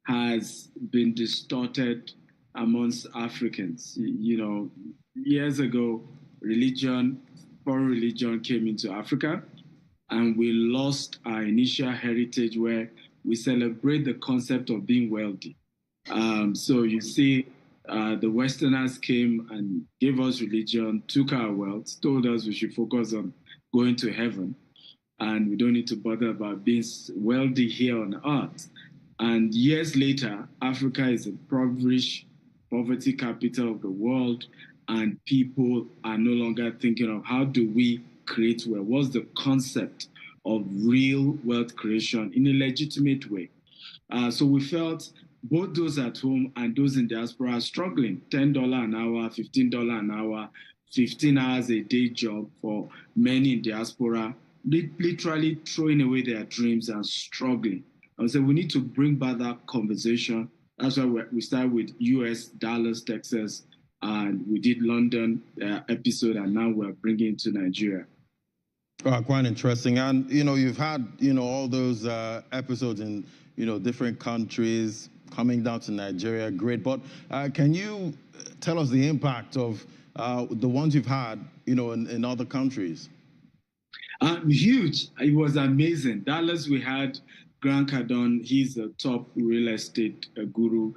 has been distorted amongst Africans. Years ago, religion, foreign religion came into Africa, and we lost our initial heritage where we celebrate the concept of being wealthy. So you see, the Westerners came and gave us religion, took our wealth, told us we should focus on going to heaven, and we don't need to bother about being wealthy here on earth. And years later, Africa is a impoverished poverty capital of the world, and people are no longer thinking of how do we create wealth? What's the concept of real wealth creation in a legitimate way? So we felt both those at home and those in diaspora are struggling. $10 an hour, $15 an hour, 15 hours a day job for many in diaspora, literally throwing away their dreams and struggling. And so we need to bring back that conversation. That's why we started with US, Dallas, Texas, and we did London episode, and now we're bringing it to Nigeria. Quite interesting. And, you've had, all those episodes in, different countries coming down to Nigeria. Great. But can you tell us the impact of the ones you've had, in other countries? Huge. It was amazing. Dallas, we had Grant Cardone. He's a top real estate guru,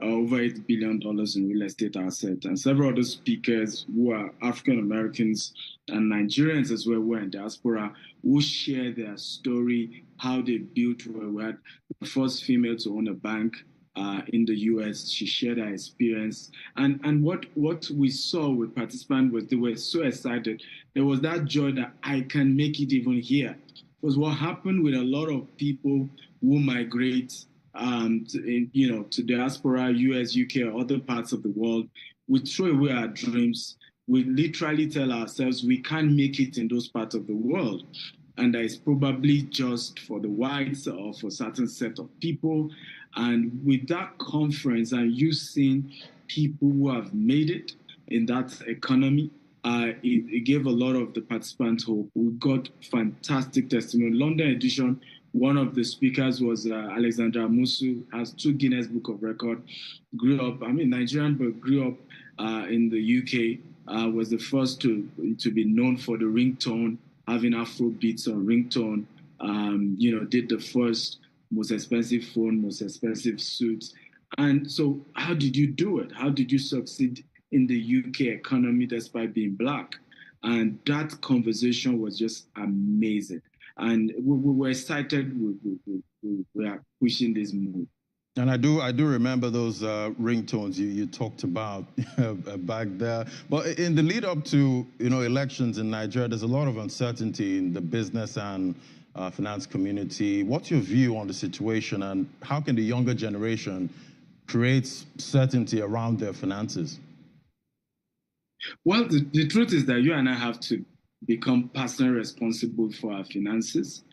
over $8 billion in real estate assets, and several other speakers who are African Americans and Nigerians as well, who are in diaspora, who share their story, how they built. We had the first female to own a bank in the US. She shared her experience. And what we saw with participants was they were so excited. There was that joy that I can make it even here. Because what happened with a lot of people who migrate to diaspora, US, UK, or other parts of the world, we throw away our dreams. We literally tell ourselves we can't make it in those parts of the world. And that is probably just for the whites or for a certain set of people. And with that conference and you seeing people who have made it in that economy, it gave a lot of the participants hope. We got fantastic testimony. London edition, one of the speakers was Alexandra Musu, has 2 Guinness Book of Record, Nigerian, but grew up in the UK, was the first to be known for the ringtone, having Afro beats on ringtone, did the first most expensive phone, most expensive suits. And so how did you do it? How did you succeed in the UK economy despite being Black? And that conversation was just amazing. And we were excited. We are pushing this move. And I do remember those ringtones you talked about back there. But in the lead up to elections in Nigeria, there's a lot of uncertainty in the business and finance community. What's your view on the situation, and how can the younger generation create certainty around their finances? Well, the truth is that you and I have to become personally responsible for our finances.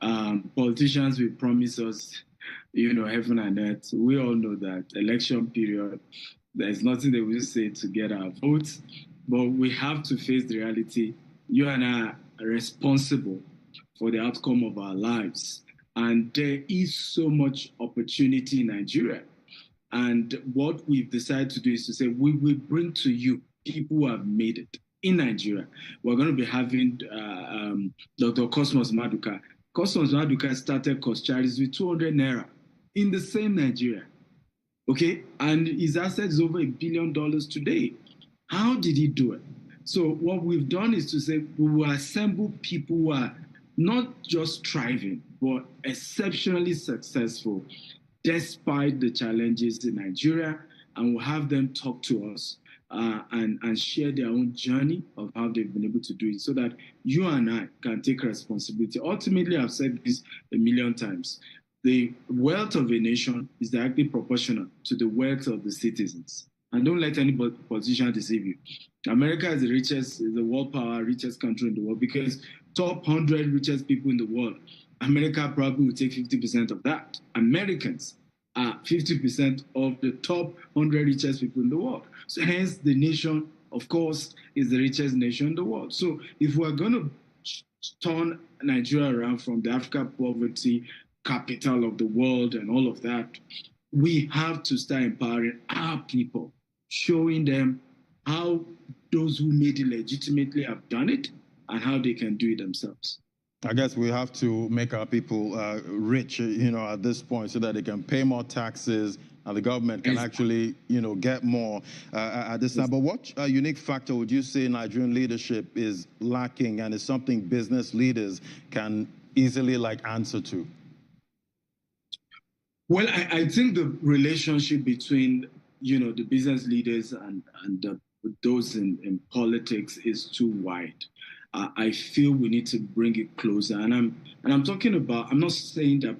Politicians will promise us, heaven and earth. We all know that election period, there's nothing they will say to get our votes, but we have to face the reality. You and I are responsible for the outcome of our lives. And there is so much opportunity in Nigeria. And what we've decided to do is to say, we will bring to you people who have made it in Nigeria. We're going to be having Dr. Cosmos Maduka. Cosmos Maduka started Coscharis with 200 Naira in the same Nigeria. Okay? And his assets is over $1 billion today. How did he do it? So what we've done is to say we will assemble people who are not just thriving, but exceptionally successful despite the challenges in Nigeria, and we'll have them talk to us and share their own journey of how they've been able to do it so that you and I can take responsibility. Ultimately, I've said this a million times, the wealth of a nation is directly proportional to the wealth of the citizens. And don't let any politician deceive you. America is the world power, richest country in the world because top 100 richest people in the world. America probably will take 50% of that. Americans are 50% of the top 100 richest people in the world. So hence the nation, of course, is the richest nation in the world. So if we're going to turn Nigeria around from the Africa poverty capital of the world and all of that, we have to start empowering our people, showing them how those who made it legitimately have done it and how they can do it themselves. I guess we have to make our people rich, at this point, so that they can pay more taxes and the government can actually, get more at this time. But what unique factor would you say Nigerian leadership is lacking and is something business leaders can easily answer to? Well, I think the relationship between, the business leaders and those in politics is too wide. I feel we need to bring it closer. And I'm talking about, I'm not saying that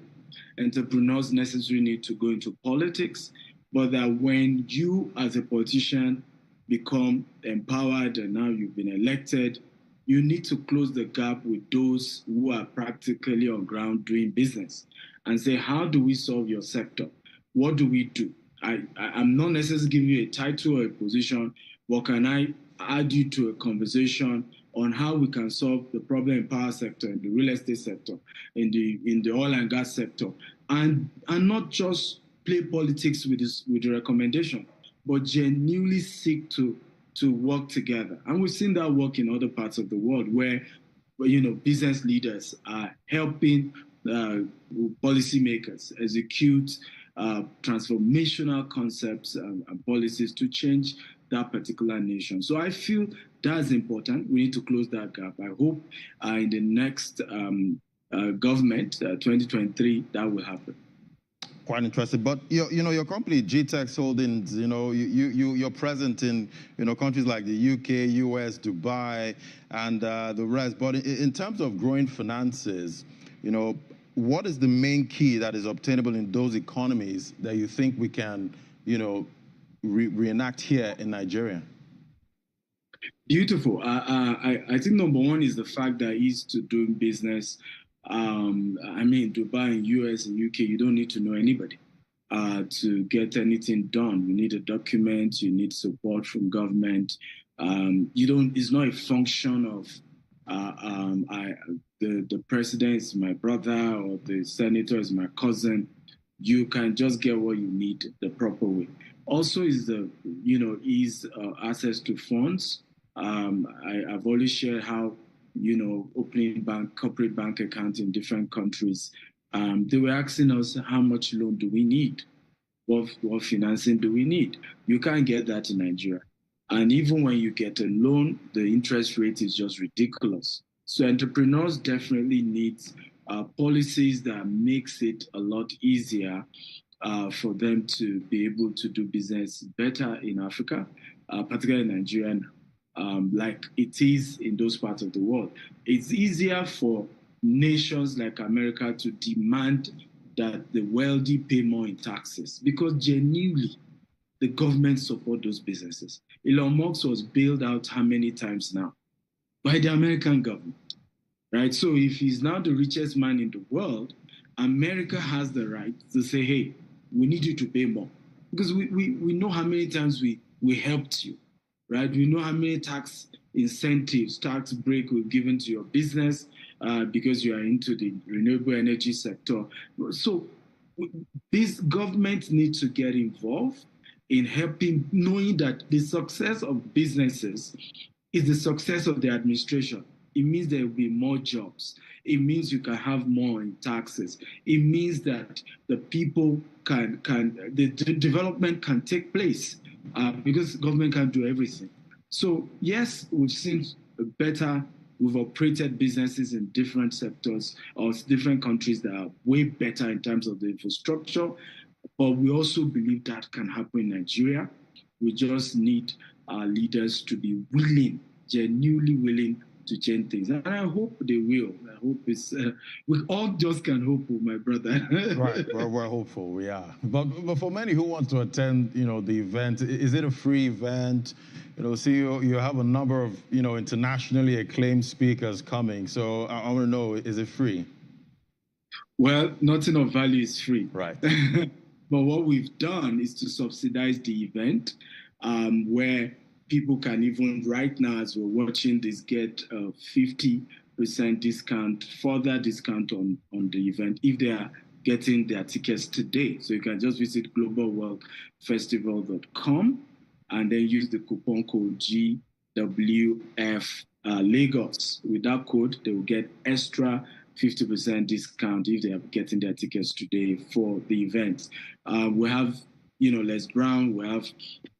entrepreneurs necessarily need to go into politics, but that when you as a politician become empowered and now you've been elected, you need to close the gap with those who are practically on ground doing business and say, how do we solve your sector? What do we do? I'm not necessarily giving you a title or a position, but can I add you to a conversation on how we can solve the problem in power sector, in the real estate sector, in the oil and gas sector, and not just play politics with the recommendation, but genuinely seek to work together. And we've seen that work in other parts of the world where business leaders are helping policymakers execute transformational concepts and policies to change that particular nation. So I feel that's important. We need to close that gap. I hope in the next government, 2023, that will happen. Quite interesting. But your company, GTEx Holdings, you're present in countries like the UK, US, Dubai, and the rest. But in terms of growing finances, what is the main key that is obtainable in those economies that you think we can, reenact here in Nigeria? Beautiful. I think number one is the fact that ease to doing business. Dubai and US and UK, you don't need to know anybody to get anything done. You need a document, you need support from government. It's not a function of the president is my brother or the senator is my cousin. You can just get what you need the proper way. Also is the, access to funds. I've always shared how, opening corporate bank accounts in different countries, they were asking us how much loan do we need? What financing do we need? You can't get that in Nigeria. And even when you get a loan, the interest rate is just ridiculous. So entrepreneurs definitely need policies that makes it a lot easier for them to be able to do business better in Africa, particularly in Nigeria, like it is in those parts of the world. It's easier for nations like America to demand that the wealthy pay more in taxes because genuinely the government support those businesses. Elon Musk was bailed out how many times now? By the American government, right? So if he's now the richest man in the world, America has the right to say, hey, we need you to pay more. Because we know how many times we helped you, right? We know how many tax incentives, tax break we've given to your business because you are into the renewable energy sector. So this government needs to get involved in helping, knowing that the success of businesses is the success of the administration. It means there will be more jobs. It means you can have more in taxes. It means that the people the development can take place because government can't do everything. So yes, we've seen we've operated businesses in different sectors or different countries that are way better in terms of the infrastructure, but we also believe that can happen in Nigeria. We just need our leaders to be willing, genuinely willing to change things. And I hope they will. I hope we all just can hope, my brother. Right, we're hopeful, we are. But for many who want to attend, the event, is it a free event? See, you have a number of, internationally acclaimed speakers coming. So I want to know, is it free? Well, nothing of value is free. Right. But what we've done is to subsidize the event where people can even right now, as we're watching this, get a 50% discount, further discount on the event if they are getting their tickets today. So you can just visit globalwealthfestival.com and then use the coupon code GWF Lagos. With that code, they will get extra 50% discount if they are getting their tickets today for the event. We have, Les Brown, we have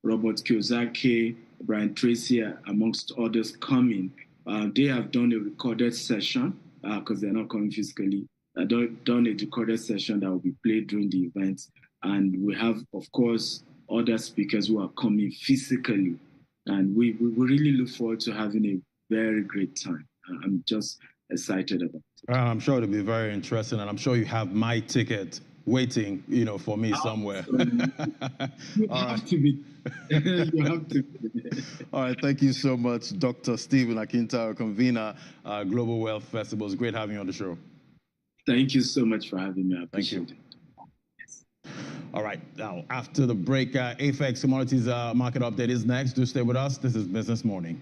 Robert Kiyosaki, Brian Tracy, amongst others coming. They have done a recorded session because they're not coming physically. Done a recorded session that will be played during the event. And we have, of course, other speakers who are coming physically. And we really look forward to having a very great time. I'm just excited about it. I'm sure it'll be very interesting, and I'm sure you have my ticket waiting, for me somewhere. You have to be. You have to be. All right, thank you so much, Dr. Stephen Akintayo, convener, Global Wealth Festival. It's great having you on the show. Thank you so much for having me. I appreciate it. Yes. All right, now after the break, AFEX Commodities Market Update is next. Do stay with us. This is Business Morning.